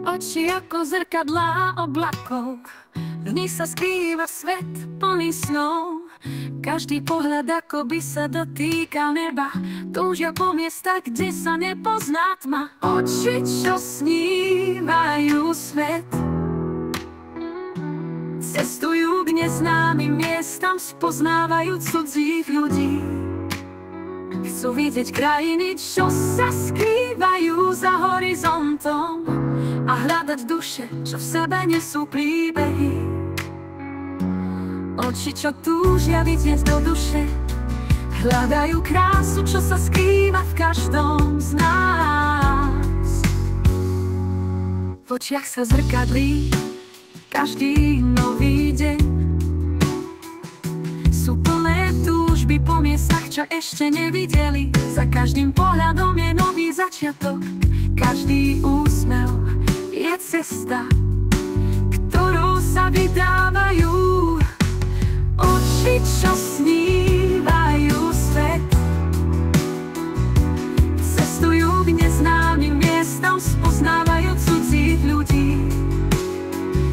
Oči ako zrkadlá oblakov, v nich sa skrýva svet plný snov. Každý pohľad ako by sa dotýkal neba, túžia po miestach, kde sa nepozná tma. Oči, čo snívajú svet, cestujú k neznámym miestam, spoznávajú cudzích ľudí. Chcú vidieť krajiny, čo sa skrývajú za horizontom, a hľadať duše, čo v sebe nesú príbehy. Oči, čo túžia vidieť do duše, hľadajú krásu, čo sa skrýva v každom z nás. V očiach sa zrkadlí každý nový deň, sú plné túžby po miestach, čo ešte nevideli. Za každým pohľadom je nový začiatok, každý úsmev je cesta, ktorou sa vydávajú. Oči, čo snívajú svet, cestujú k neznámym miestam, spoznávajú cudzích ľudí.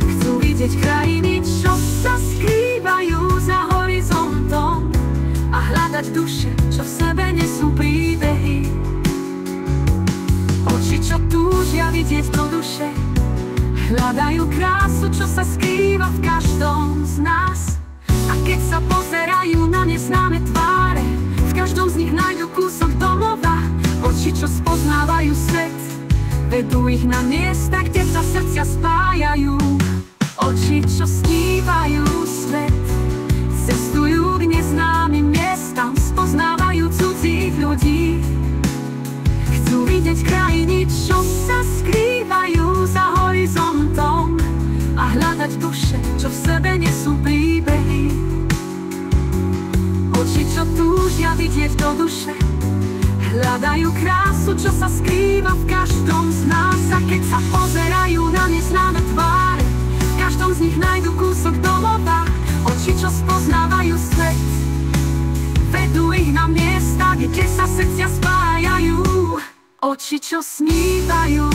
Chcú vidieť krajiny, čo sa skrývajú za horizontom, a hľadať duše, čo v sebe nesú príbehy. Oči, čo túžia vidieť do duše, hľadajú krásu, čo sa skrýva v každom z nás. A keď sa pozerajú na neznáme tváre, v každom z nich nájdu kúsok domova. Oči, čo spoznávajú svet, vedú ich na miesta, kde sa srdcia spájajú. Oči, čo snívajú svet, cestujú k neznámym miestam, spoznávajú cudzích ľudí. Chcú vidieť krajiny, čo sa skrývajú za horizontom, a hľadať duše, čo v sebe nesú príbehy. Oči, čo túžia vidieť do duše, hľadajú krásu, čo sa skrýva v každom z nás. A keď sa pozerajú na neznáme tváre, v každom z nich nájdu kúsok domova. Oči, čo spoznávajú svet, vedú ich na miesta, kde sa srdcia spájajú. Oči, čo snívajú